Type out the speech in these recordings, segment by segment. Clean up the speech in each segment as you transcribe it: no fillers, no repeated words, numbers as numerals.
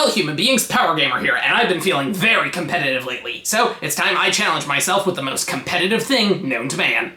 Well, human beings, Power Gamer here, and I've been feeling very competitive lately, so it's time I challenge myself with the most competitive thing known to man.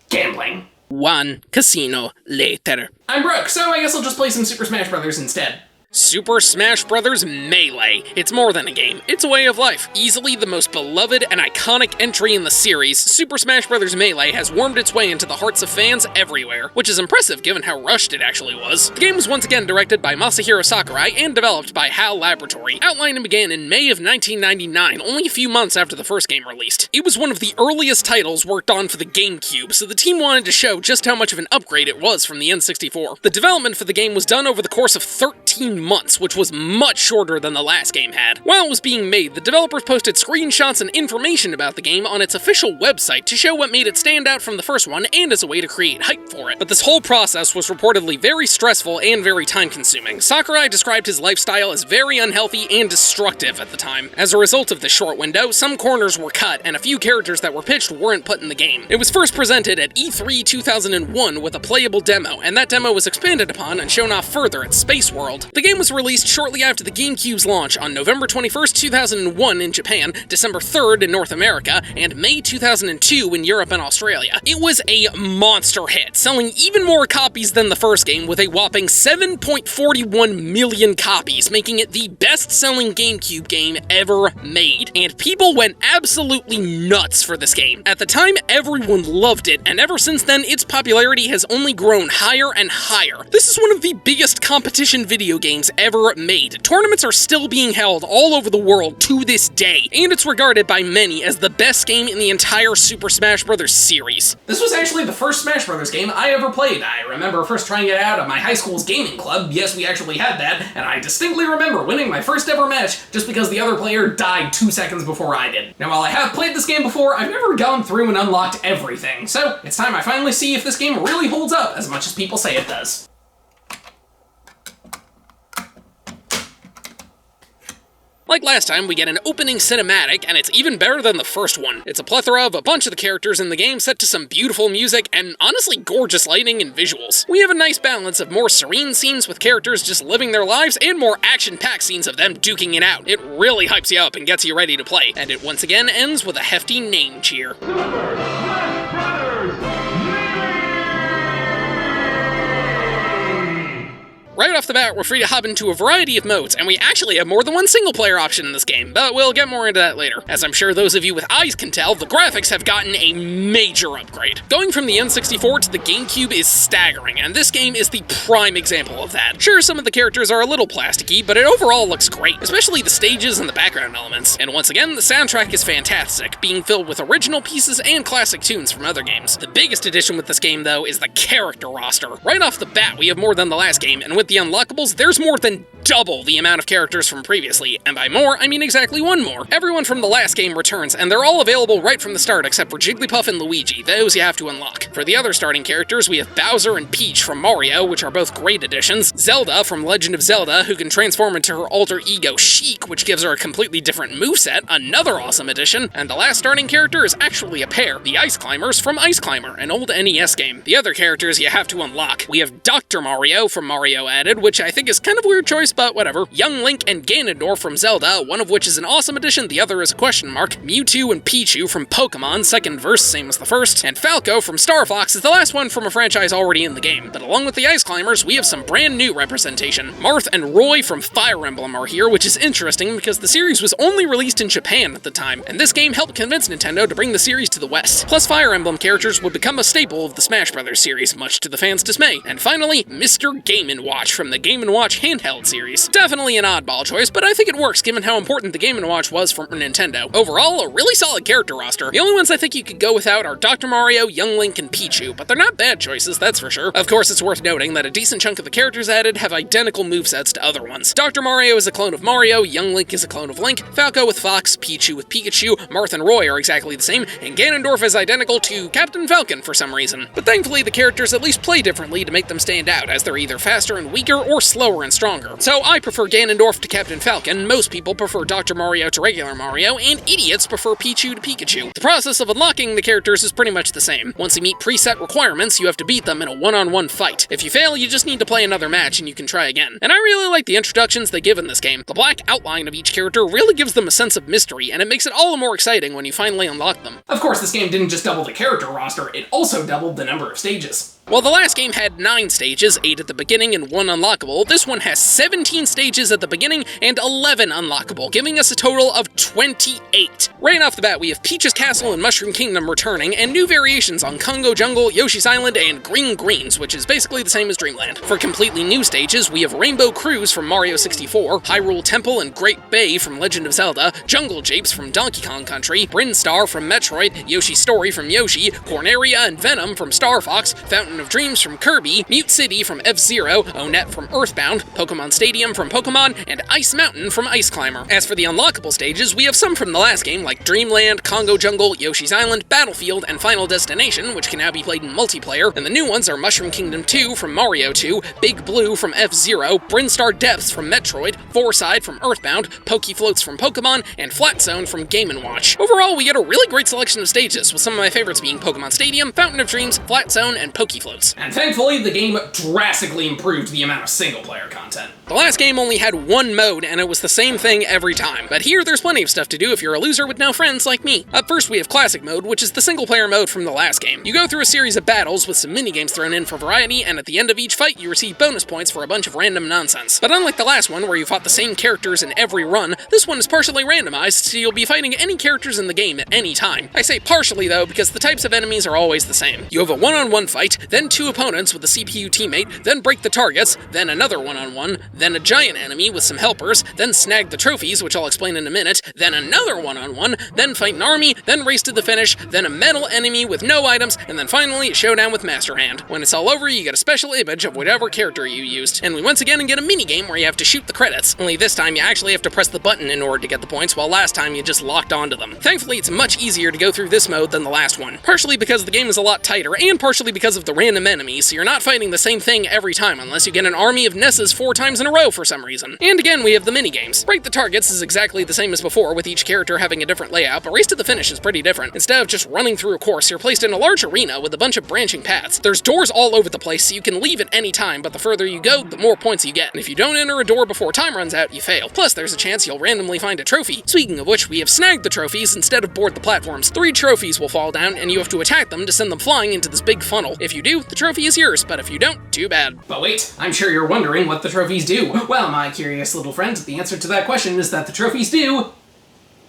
Gambling. One casino later. I'm broke, so I guess I'll just play some Super Smash Bros. Instead. Super Smash Bros. Melee. It's more than a game, it's a way of life. Easily the most beloved and iconic entry in the series, Super Smash Bros. Melee has wormed its way into the hearts of fans everywhere, which is impressive given how rushed it actually was. The game was once again directed by Masahiro Sakurai and developed by HAL Laboratory. Outlining began in May of 1999, only a few months after the first game released. It was one of the earliest titles worked on for the GameCube, so the team wanted to show just how much of an upgrade it was from the N64. The development for the game was done over the course of 13 months, which was much shorter than the last game had. While it was being made, the developers posted screenshots and information about the game on its official website to show what made it stand out from the first one and as a way to create hype for it. But this whole process was reportedly very stressful and very time-consuming. Sakurai described his lifestyle as very unhealthy and destructive at the time. As a result of this short window, some corners were cut and a few characters that were pitched weren't put in the game. It was first presented at E3 2001 with a playable demo, and that demo was expanded upon and shown off further at Space World. The game was released shortly after the GameCube's launch on November 21st, 2001 in Japan, December 3rd in North America, and May 2002 in Europe and Australia. It was a monster hit, selling even more copies than the first game with a whopping 7.41 million copies, making it the best-selling GameCube game ever made. And people went absolutely nuts for this game. At the time, everyone loved it, and ever since then, its popularity has only grown higher and higher. This is one of the biggest competition video games ever made. Tournaments are still being held all over the world to this day, and it's regarded by many as the best game in the entire Super Smash Bros. Series. This was actually the first Smash Bros. Game I ever played. I remember first trying it out at my high school's gaming club. Yes, we actually had that, and I distinctly remember winning my first ever match just because the other player died 2 seconds before I did. Now, while I have played this game before, I've never gone through and unlocked everything, so it's time I finally see if this game really holds up as much as people say it does. Like last time, we get an opening cinematic, and it's even better than the first one. It's a plethora of a bunch of the characters in the game set to some beautiful music and honestly gorgeous lighting and visuals. We have a nice balance of more serene scenes with characters just living their lives and more action-packed scenes of them duking it out. It really hypes you up and gets you ready to play, and it once again ends with a hefty name cheer. Right off the bat, we're free to hop into a variety of modes, and we actually have more than one single-player option in this game, but we'll get more into that later. As I'm sure those of you with eyes can tell, the graphics have gotten a major upgrade. Going from the N64 to the GameCube is staggering, and this game is the prime example of that. Sure, some of the characters are a little plasticky, but it overall looks great, especially the stages and the background elements. And once again, the soundtrack is fantastic, being filled with original pieces and classic tunes from other games. The biggest addition with this game, though, is the character roster. Right off the bat, we have more than the last game, and with the unlockables, there's more than double the amount of characters from previously, and by more, I mean exactly one more. Everyone from the last game returns, and they're all available right from the start except for Jigglypuff and Luigi. Those you have to unlock. For the other starting characters, we have Bowser and Peach from Mario, which are both great additions, Zelda from Legend of Zelda, who can transform into her alter ego Sheik, which gives her a completely different moveset, another awesome addition, and the last starting character is actually a pair, the Ice Climbers from Ice Climber, an old NES game. The other characters you have to unlock. We have Dr. Mario from Mario Added, which I think is kind of a weird choice, but whatever. Young Link and Ganondorf from Zelda, one of which is an awesome addition, the other is a question mark. Mewtwo and Pichu from Pokemon, second verse, same as the first. And Falco from Star Fox is the last one from a franchise already in the game. But along with the Ice Climbers, we have some brand new representation. Marth and Roy from Fire Emblem are here, which is interesting because the series was only released in Japan at the time, and this game helped convince Nintendo to bring the series to the West. Plus, Fire Emblem characters would become a staple of the Smash Bros. Series, much to the fans' dismay. And finally, Mr. Game & Watch from the Game & Watch handheld series. Definitely an oddball choice, but I think it works given how important the Game & Watch was for Nintendo. Overall, a really solid character roster. The only ones I think you could go without are Dr. Mario, Young Link, and Pichu, but they're not bad choices, that's for sure. Of course, it's worth noting that a decent chunk of the characters added have identical movesets to other ones. Dr. Mario is a clone of Mario, Young Link is a clone of Link, Falco with Fox, Pichu with Pikachu, Marth and Roy are exactly the same, and Ganondorf is identical to Captain Falcon for some reason. But thankfully, the characters at least play differently to make them stand out, as they're either faster and weaker or slower and stronger. So I prefer Ganondorf to Captain Falcon, most people prefer Dr. Mario to regular Mario, and idiots prefer Pichu to Pikachu. The process of unlocking the characters is pretty much the same. Once you meet preset requirements, you have to beat them in a one-on-one fight. If you fail, you just need to play another match and you can try again. And I really like the introductions they give in this game. The black outline of each character really gives them a sense of mystery, and it makes it all the more exciting when you finally unlock them. Of course, this game didn't just double the character roster, it also doubled the number of stages. While the last game had 9 stages, 8 at the beginning and 1 unlockable, this one has 17 stages at the beginning and 11 unlockable, giving us a total of 28. Right off the bat, we have Peach's Castle and Mushroom Kingdom returning, and new variations on Congo Jungle, Yoshi's Island, and Green Greens, which is basically the same as Dreamland. For completely new stages, we have Rainbow Cruise from Mario 64, Hyrule Temple and Great Bay from Legend of Zelda, Jungle Japes from Donkey Kong Country, Bryn Star from Metroid, Yoshi's Story from Yoshi, Corneria and Venom from Star Fox, Fountain of Dreams from Kirby, Mute City from F-Zero, Onett from Earthbound, Pokemon Stadium from Pokemon, and Ice Mountain from Ice Climber. As for the unlockable stages, we have some from the last game like Dreamland, Congo Jungle, Yoshi's Island, Battlefield, and Final Destination, which can now be played in multiplayer, and the new ones are Mushroom Kingdom 2 from Mario 2, Big Blue from F-Zero, Bryn Star Depths from Metroid, Fourside from Earthbound, Pokefloats from Pokemon, and Flat Zone from Game & Watch. Overall, we get a really great selection of stages, with some of my favorites being Pokemon Stadium, Fountain of Dreams, Flat Zone, and Pokefloats. And thankfully, the game drastically improved the amount of single-player content. The last game only had one mode, and it was the same thing every time. But here, there's plenty of stuff to do if you're a loser with no friends like me. Up first, we have Classic Mode, which is the single-player mode from the last game. You go through a series of battles with some minigames thrown in for variety, and at the end of each fight, you receive bonus points for a bunch of random nonsense. But unlike the last one, where you fought the same characters in every run, this one is partially randomized, so you'll be fighting any characters in the game at any time. I say partially, though, because the types of enemies are always the same. You have a one-on-one fight, then 2 opponents with a CPU teammate, then break the targets, then another one-on-one, then a giant enemy with some helpers, then snag the trophies, which I'll explain in a minute, then another one-on-one, then fight an army, then race to the finish, then a metal enemy with no items, and then finally a showdown with Master Hand. When it's all over, you get a special image of whatever character you used, and we once again get a minigame where you have to shoot the credits, only this time you actually have to press the button in order to get the points, while last time you just locked onto them. Thankfully, it's much easier to go through this mode than the last one, partially because the game is a lot tighter, and partially because of the random enemies, so you're not fighting the same thing every time unless you get an army of Nesses 4 times in a row for some reason. And again, we have the minigames. Break the targets is exactly the same as before, with each character having a different layout, but race to the finish is pretty different. Instead of just running through a course, you're placed in a large arena with a bunch of branching paths. There's doors all over the place, so you can leave at any time, but the further you go, the more points you get. And if you don't enter a door before time runs out, you fail. Plus, there's a chance you'll randomly find a trophy. Speaking of which, we have snagged the trophies instead of board the platforms. 3 trophies will fall down, and you have to attack them to send them flying into this big funnel. If you do, the trophy is yours, but if you don't, too bad. But wait, I'm sure you're wondering what the trophies do. Well, my curious little friend, the answer to that question is that the trophies do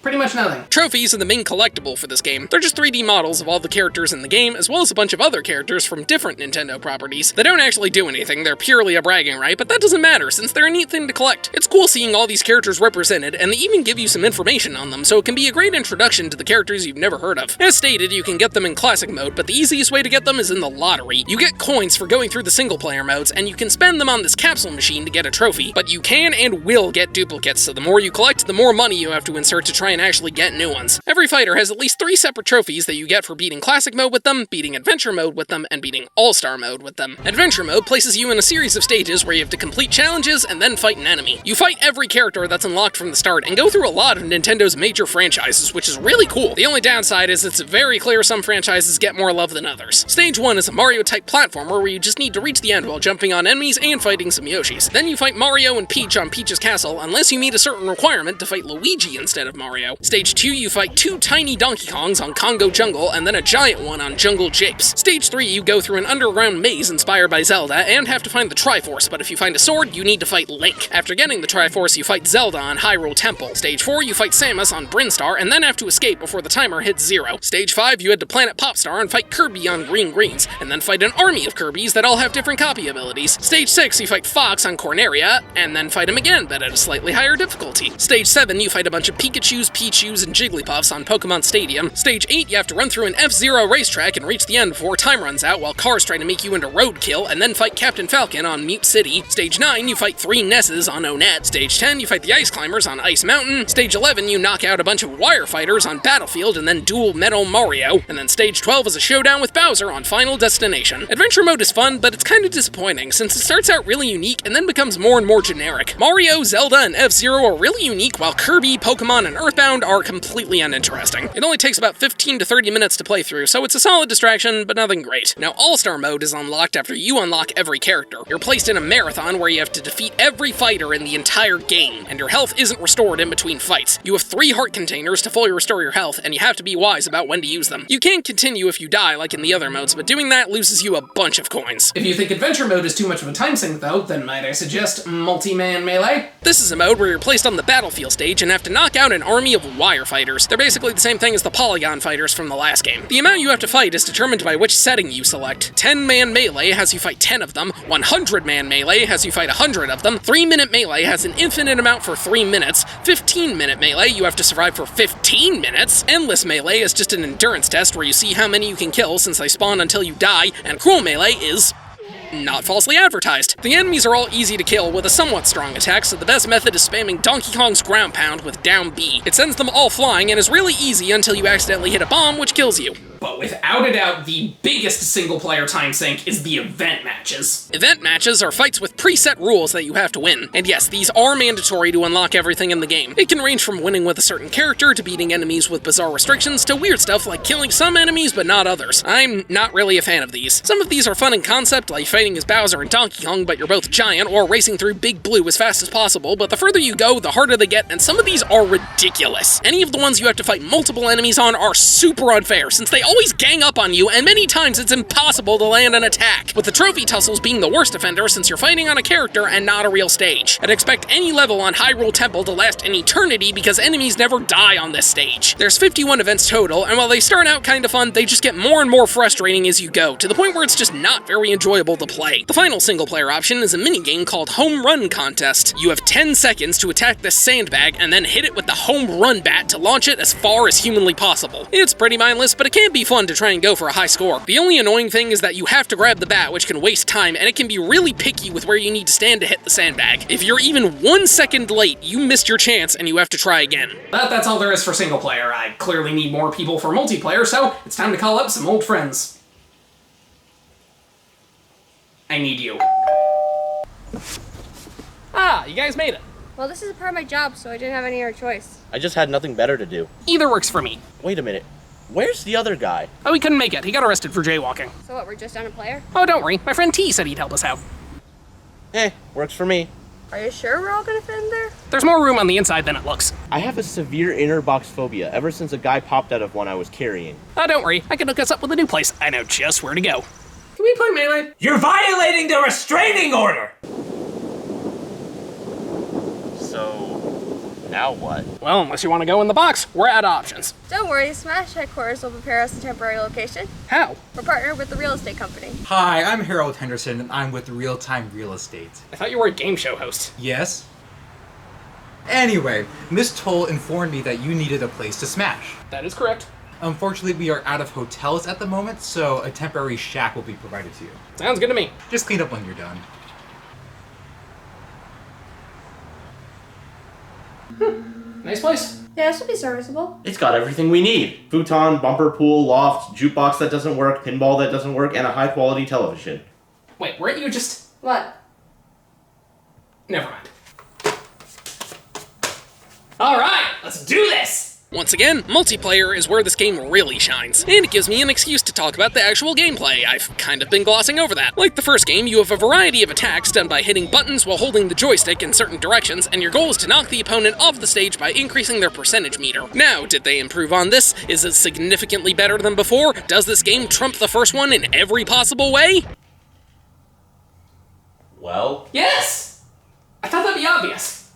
pretty much nothing. Trophies are the main collectible for this game. They're just 3D models of all the characters in the game, as well as a bunch of other characters from different Nintendo properties. They don't actually do anything, they're purely a bragging right, but that doesn't matter, since they're a neat thing to collect. It's cool seeing all these characters represented, and they even give you some information on them, so it can be a great introduction to the characters you've never heard of. As stated, you can get them in Classic Mode, but the easiest way to get them is in the lottery. You get coins for going through the single-player modes, and you can spend them on this capsule machine to get a trophy. But you can and will get duplicates, so the more you collect, the more money you have to insert to try and actually get new ones. Every fighter has at least 3 separate trophies that you get for beating Classic Mode with them, beating Adventure Mode with them, and beating All-Star Mode with them. Adventure Mode places you in a series of stages where you have to complete challenges and then fight an enemy. You fight every character that's unlocked from the start and go through a lot of Nintendo's major franchises, which is really cool. The only downside is it's very clear some franchises get more love than others. Stage 1 is a Mario-type platformer where you just need to reach the end while jumping on enemies and fighting some Yoshis. Then you fight Mario and Peach on Peach's Castle unless you meet a certain requirement to fight Luigi instead of Mario. Stage 2, you fight 2 tiny Donkey Kongs on Congo Jungle and then a giant one on Jungle Japes. Stage 3, you go through an underground maze inspired by Zelda and have to find the Triforce, but if you find a sword, you need to fight Link. After getting the Triforce, you fight Zelda on Hyrule Temple. Stage 4, you fight Samus on Bryn Star and then have to escape before the timer hits 0. Stage 5, you head to Planet Popstar and fight Kirby on Green Greens, and then fight an army of Kirbys that all have different copy abilities. Stage 6, you fight Fox on Corneria, and then fight him again, but at a slightly higher difficulty. Stage 7, you fight a bunch of Pikachus, Pichus and Jigglypuffs on Pokemon Stadium. Stage 8, you have to run through an F-Zero racetrack and reach the end before time runs out while cars try to make you into roadkill, and then fight Captain Falcon on Mute City. Stage 9, you fight 3 Nesses on Onett. Stage 10, you fight the Ice Climbers on Ice Mountain. Stage 11, you knock out a bunch of Wire Fighters on Battlefield and then duel Metal Mario. And then Stage 12 is a showdown with Bowser on Final Destination. Adventure mode is fun, but it's kinda disappointing since it starts out really unique and then becomes more and more generic. Mario, Zelda, and F-Zero are really unique, while Kirby, Pokemon, and Earthbound are completely uninteresting. It only takes about 15 to 30 minutes to play through, so it's a solid distraction, but nothing great. Now, All-Star mode is unlocked after you unlock every character. You're placed in a marathon where you have to defeat every fighter in the entire game, and your health isn't restored in between fights. You have 3 heart containers to fully restore your health, and you have to be wise about when to use them. You can continue if you die, like in the other modes, but doing that loses you a bunch of coins. If you think adventure mode is too much of a time sink though, then might I suggest multi-man melee? This is a mode where you're placed on the battlefield stage and have to knock out an army of wire fighters. They're basically the same thing as the polygon fighters from the last game. The amount you have to fight is determined by which setting you select. 10-man melee has you fight 10 of them, 100-man melee has you fight 100 of them, 3-minute melee has an infinite amount for 3 minutes, 15-minute melee you have to survive for 15 minutes, endless melee is just an endurance test where you see how many you can kill since they spawn until you die, and cruel melee is not falsely advertised. The enemies are all easy to kill with a somewhat strong attack, so the best method is spamming Donkey Kong's ground pound with down B. It sends them all flying and is really easy until you accidentally hit a bomb, which kills you. But without a doubt, the biggest single-player time sink is the event matches. Event matches are fights with preset rules that you have to win. And yes, these are mandatory to unlock everything in the game. It can range from winning with a certain character, to beating enemies with bizarre restrictions, to weird stuff like killing some enemies but not others. I'm not really a fan of these. Some of these are fun in concept, like fighting as Bowser and Donkey Kong but you're both giant, or racing through Big Blue as fast as possible, but the further you go, the harder they get, and some of these are ridiculous. Any of the ones you have to fight multiple enemies on are super unfair, since they always gang up on you, and many times it's impossible to land an attack, with the trophy tussles being the worst offender since you're fighting on a character and not a real stage. I'd expect any level on Hyrule Temple to last an eternity because enemies never die on this stage. There's 51 events total, and while they start out kinda fun, they just get more and more frustrating as you go, to the point where it's just not very enjoyable to play. The final single-player option is a minigame called Home Run Contest. You have 10 seconds to attack this sandbag and then hit it with the home run bat to launch it as far as humanly possible. It's pretty mindless, but it can be fun to try and go for a high score. The only annoying thing is that you have to grab the bat, which can waste time, and it can be really picky with where you need to stand to hit the sandbag. If you're even 1 second late, you missed your chance and you have to try again. That's all there is for single player. I clearly need more people for multiplayer, so it's time to call up some old friends. I need you. Ah, you guys made it. Well, this is a part of my job, so I didn't have any other choice. I just had nothing better to do. Either works for me. Wait a minute. Where's the other guy? Oh, he couldn't make it. He got arrested for jaywalking. So what, we're just on a player? Oh, don't worry. My friend T said he'd help us out. Works for me. Are you sure we're all gonna fit in there? There's more room on the inside than it looks. I have a severe inner box phobia ever since a guy popped out of one I was carrying. Oh, don't worry. I can hook us up with a new place. I know just where to go. Can we play Melee? You're violating the restraining order! So, now what? Well, unless you want to go in the box, we're out of options. Don't worry, Smash headquarters will prepare us a temporary location. How? We're partnered with the real estate company. Hi, I'm Harold Henderson, and I'm with Real Time Real Estate. I thought you were a game show host. Yes? Anyway, Miss Toll informed me that you needed a place to smash. That is correct. Unfortunately, we are out of hotels at the moment, so a temporary shack will be provided to you. Sounds good to me. Just clean up when you're done. Nice place. Yeah, this will be serviceable. It's got everything we need. Futon, bumper pool, loft, jukebox that doesn't work, pinball that doesn't work, and a high-quality television. Wait, weren't you just... What? Never mind. Alright, let's do this! Once again, multiplayer is where this game really shines, and it gives me an excuse to talk about the actual gameplay. I've kind of been glossing over that. Like the first game, you have a variety of attacks done by hitting buttons while holding the joystick in certain directions, and your goal is to knock the opponent off the stage by increasing their percentage meter. Now, did they improve on this? Is it significantly better than before? Does this game trump the first one in every possible way? Well? Yes! I thought that'd be obvious.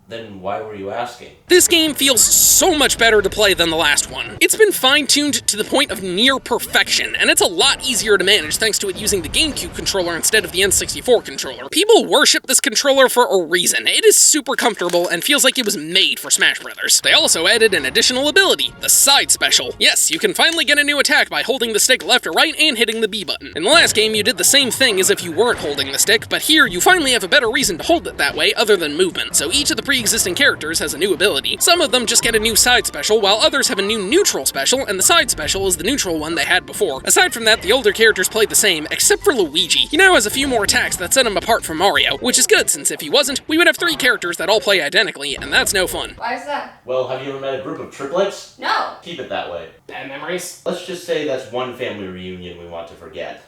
Then why were you asking? This game feels so much better to play than the last one. It's been fine-tuned to the point of near perfection, and it's a lot easier to manage thanks to it using the GameCube controller instead of the N64 controller. People worship this controller for a reason. It is super comfortable and feels like it was made for Smash Brothers. They also added an additional ability, the side special. Yes, you can finally get a new attack by holding the stick left or right and hitting the B button. In the last game, you did the same thing as if you weren't holding the stick, but here you finally have a better reason to hold it that way other than movement. So each of the pre-existing characters has a new ability. Some of them just get a new side special, while others have a new neutral special, and the side special is the neutral one they had before. Aside from that, the older characters played the same, except for Luigi. He now has a few more attacks that set him apart from Mario, which is good since if he wasn't, we would have 3 characters that all play identically, and that's no fun. Why is that? Well, have you ever met a group of triplets? No. Keep it that way. Bad memories? Let's just say that's one family reunion we want to forget.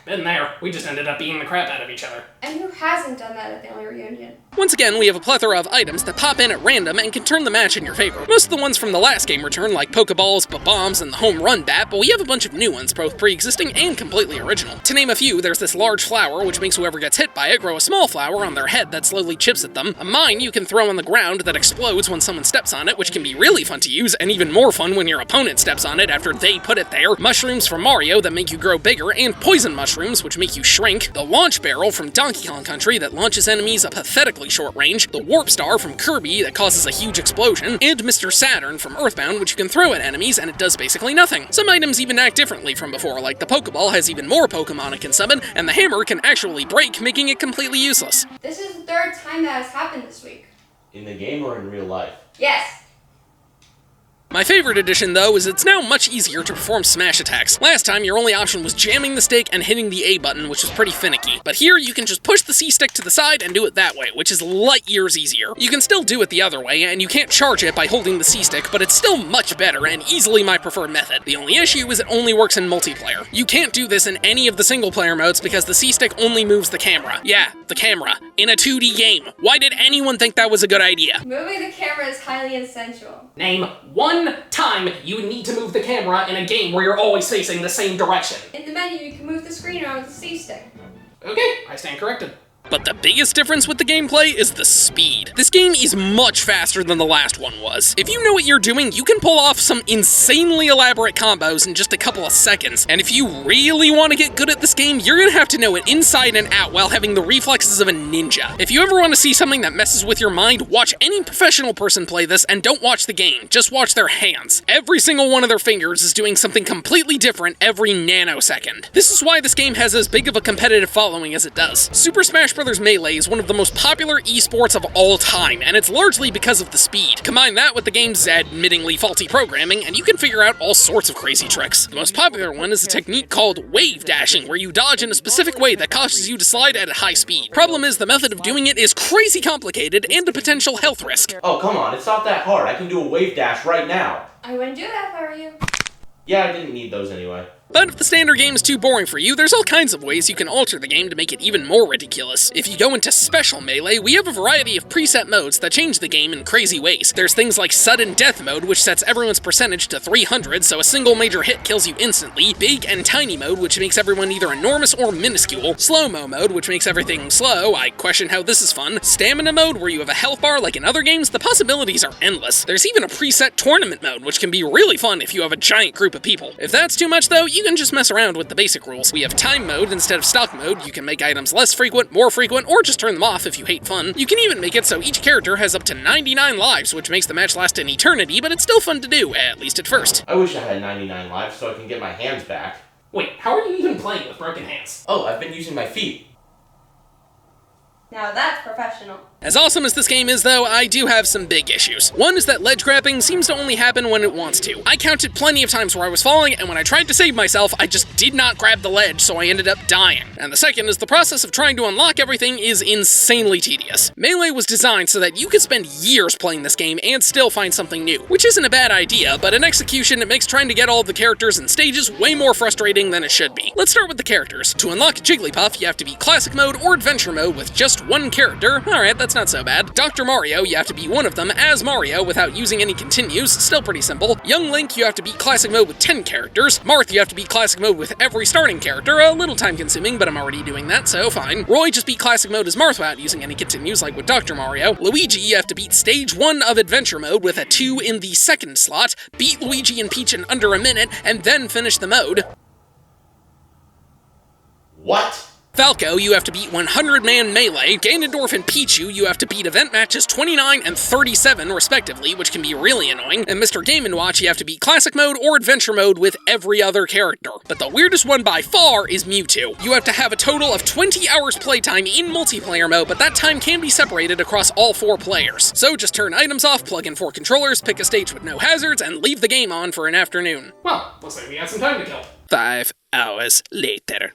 Been there. We just ended up beating the crap out of each other. And who hasn't done that at the family reunion? Once again, we have a plethora of items that pop in at random and can turn the match in your favor. Most of the ones from the last game return, like Pokeballs, Bombs, and the home run bat, but we have a bunch of new ones, both pre-existing and completely original. To name a few, there's this large flower, which makes whoever gets hit by it grow a small flower on their head that slowly chips at them, a mine you can throw on the ground that explodes when someone steps on it, which can be really fun to use, and even more fun when your opponent steps on it after they put it there, mushrooms from Mario that make you grow bigger, and poison mushrooms, which make you shrink, the launch barrel from Donkey Kong Country that launches enemies a pathetically short range, the warp star from Kirby that causes a huge explosion, and Mr. Saturn from Earthbound, which you can throw at enemies and it does basically nothing. Some items even act differently from before, like the Pokeball has even more Pokemon it can summon, and the hammer can actually break, making it completely useless. This is the 3rd time that has happened this week. In the game or in real life? Yes. My favorite addition, though, is it's now much easier to perform smash attacks. Last time, your only option was jamming the stick and hitting the A button, which was pretty finicky. But here, you can just push the C stick to the side and do it that way, which is light years easier. You can still do it the other way, and you can't charge it by holding the C stick, but it's still much better and easily my preferred method. The only issue is it only works in multiplayer. You can't do this in any of the single-player modes because the C stick only moves the camera. Yeah, the camera. In a 2D game. Why did anyone think that was a good idea? Moving the camera is highly essential. Name one time you would need to move the camera in a game where you're always facing the same direction. In the menu, you can move the screen around with the C stick. Okay, I stand corrected. But the biggest difference with the gameplay is the speed. This game is much faster than the last one was. If you know what you're doing, you can pull off some insanely elaborate combos in just a couple of seconds. And if you really want to get good at this game, you're gonna have to know it inside and out while having the reflexes of a ninja. If you ever want to see something that messes with your mind, watch any professional person play this and don't watch the game, just watch their hands. Every single one of their fingers is doing something completely different every nanosecond. This is why this game has as big of a competitive following as it does. Super Smash Bros. Melee is one of the most popular esports of all time, and it's largely because of the speed. Combine that with the game's admittingly faulty programming, and you can figure out all sorts of crazy tricks. The most popular one is a technique called wave dashing, where you dodge in a specific way that causes you to slide at a high speed. Problem is, the method of doing it is crazy complicated and a potential health risk. Oh, come on, it's not that hard. I can do a wave dash right now. I wouldn't do that if I were you. Yeah, I didn't need those anyway. But if the standard game is too boring for you, there's all kinds of ways you can alter the game to make it even more ridiculous. If you go into Special Melee, we have a variety of preset modes that change the game in crazy ways. There's things like Sudden Death Mode, which sets everyone's percentage to 300, so a single major hit kills you instantly. Big and Tiny Mode, which makes everyone either enormous or minuscule. Slow-Mo Mode, which makes everything slow. I question how this is fun. Stamina Mode, where you have a health bar like in other games. The possibilities are endless. There's even a preset Tournament Mode, which can be really fun if you have a giant group of people. If that's too much, though, you can just mess around with the basic rules. We have time mode instead of stock mode. You can make items less frequent, more frequent, or just turn them off if you hate fun. You can even make it so each character has up to 99 lives, which makes the match last an eternity, but it's still fun to do, at least at first. I wish I had 99 lives so I can get my hands back. Wait, how are you even playing with broken hands? Oh, I've been using my feet. Now that's professional. As awesome as this game is, though, I do have some big issues. One is that ledge grabbing seems to only happen when it wants to. I counted plenty of times where I was falling, and when I tried to save myself, I just did not grab the ledge, so I ended up dying. And the second is the process of trying to unlock everything is insanely tedious. Melee was designed so that you could spend years playing this game and still find something new, which isn't a bad idea, but in execution, it makes trying to get all of the characters and stages way more frustrating than it should be. Let's start with the characters. To unlock Jigglypuff, you have to be Classic Mode or Adventure Mode with just one character. Alright, that's that's not so bad. Dr. Mario, you have to beat one of them as Mario without using any continues, still pretty simple. Young Link, you have to beat classic mode with 10 characters. Marth, you have to beat classic mode with every starting character, a little time consuming, but I'm already doing that, so fine. Roy, just beat classic mode as Marth without using any continues like with Dr. Mario. Luigi, you have to beat stage 1 of adventure mode with a 2 in the second slot, beat Luigi and Peach in under a minute, and then finish the mode. What? Falco, you have to beat 100-man Melee. Ganondorf and Pichu, you have to beat event matches 29 and 37, respectively, which can be really annoying. And Mr. Game & Watch, you have to beat Classic Mode or Adventure Mode with every other character. But the weirdest one by far is Mewtwo. You have to have a total of 20 hours playtime in multiplayer mode, but that time can be separated across all 4 players. So just turn items off, plug in 4 controllers, pick a stage with no hazards, and leave the game on for an afternoon. Well, looks like we got some time to kill. 5 hours later.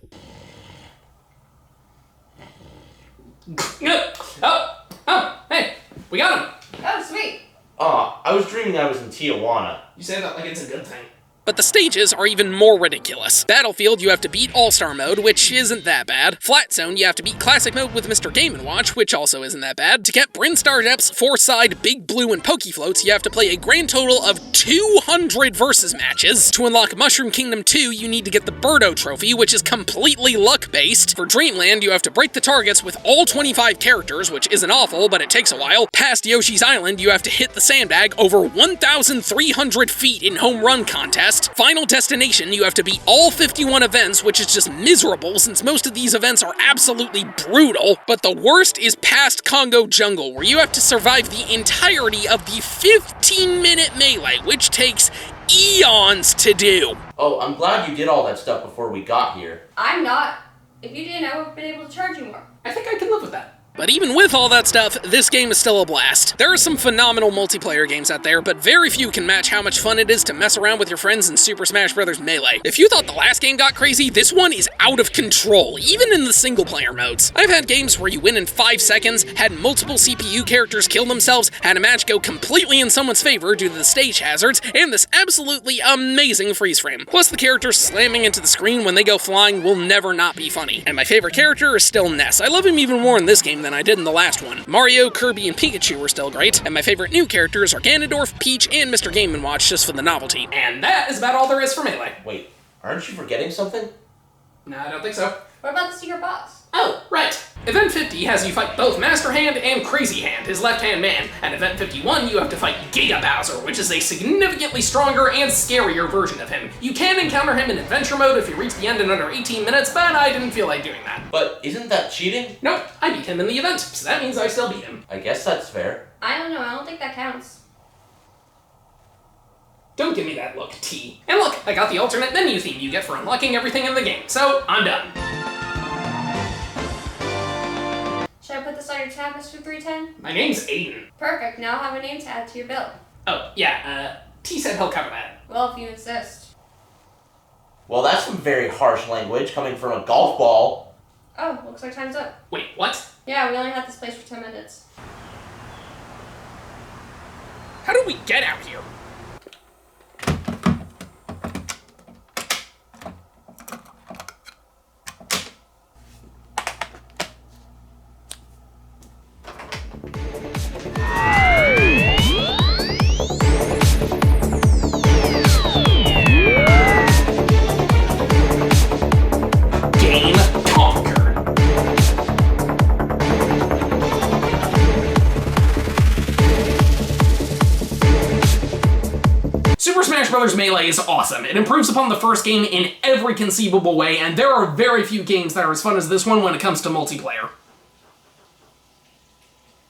Hey, we got him. Oh, sweet. Aw, I was dreaming I was in Tijuana. You say that like it's a good thing. But the stages are even more ridiculous. Battlefield, you have to beat All-Star Mode, which isn't that bad. Flat Zone, you have to beat Classic Mode with Mr. Game & Watch, which also isn't that bad. To get Brinstar Depths, Force Side, Big Blue, and Pokefloats, you have to play a grand total of 200 versus matches. To unlock Mushroom Kingdom 2, you need to get the Birdo Trophy, which is completely luck-based. For Dreamland, you have to break the targets with all 25 characters, which isn't awful, but it takes a while. Past Yoshi's Island, you have to hit the sandbag over 1,300 feet in home run contest. Final Destination, you have to beat all 51 events, which is just miserable since most of these events are absolutely brutal. But the worst is past Congo Jungle, where you have to survive the entirety of the 15-minute melee, which takes eons to do. Oh, I'm glad you did all that stuff before we got here. I'm not. If you didn't, I would have been able to charge you more. I think I can live with that. But even with all that stuff, this game is still a blast. There are some phenomenal multiplayer games out there, but very few can match how much fun it is to mess around with your friends in Super Smash Bros. Melee. If you thought the last game got crazy, this one is out of control, even in the single-player modes. I've had games where you win in 5 seconds, had multiple CPU characters kill themselves, had a match go completely in someone's favor due to the stage hazards, and this absolutely amazing freeze frame. Plus, the characters slamming into the screen when they go flying will never not be funny. And my favorite character is still Ness. I love him even more in this game than I did in the last one. Mario, Kirby, and Pikachu were still great, and my favorite new characters are Ganondorf, Peach, and Mr. Game & Watch just for the novelty. And that is about all there is for Melee. Wait, aren't you forgetting something? No, I don't think so. What about the secret boss? Oh, right. Event 50 has you fight both Master Hand and Crazy Hand, his left-hand man. And Event 51, you have to fight Giga Bowser, which is a significantly stronger and scarier version of him. You can encounter him in Adventure Mode if you reach the end in under 18 minutes, but I didn't feel like doing that. But isn't that cheating? Nope, I beat him in the event, so that means I still beat him. I guess that's fair. I don't know. I don't think that counts. Don't give me that look, T. And look, I got the alternate menu theme you get for unlocking everything in the game, so I'm done. Should I put this on your tab, Mr. 310? My name's Aidan. Perfect. Now I'll have a name to add to your bill. Oh, yeah, T said he'll cover that. Well, if you insist. Well, that's some very harsh language coming from a golf ball. Oh, looks like time's up. Wait, what? Yeah, we only had this place for 10 minutes. How did we get out here? Super Smash Bros. Melee is awesome. It improves upon the first game in every conceivable way, and there are very few games that are as fun as this one when it comes to multiplayer.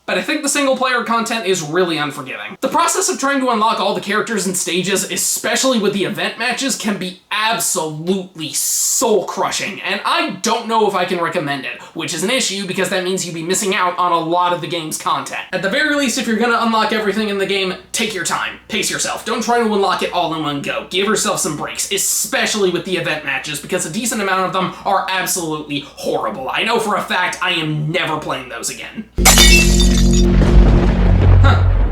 But I think the single-player content is really unforgiving. The process of trying to unlock all the characters and stages, especially with the event matches, can be absolutely soul-crushing, and I don't know if I can recommend it, which is an issue because that means you'd be missing out on a lot of the game's content. At the very least, if you're gonna unlock everything in the game, take your time, pace yourself, don't try to unlock it all in one go, give yourself some breaks, especially with the event matches, because a decent amount of them are absolutely horrible. I know for a fact I am never playing those again.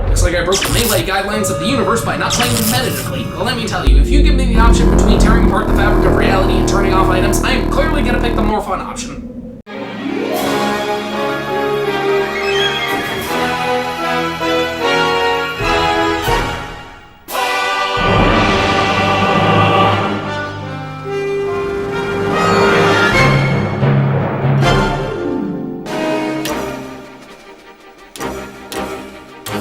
Looks like I broke the Melee guidelines of the universe by not playing competitively. Well, let me tell you, if you give me the option between tearing apart the fabric of reality and turning off items, I am clearly gonna pick the more fun option.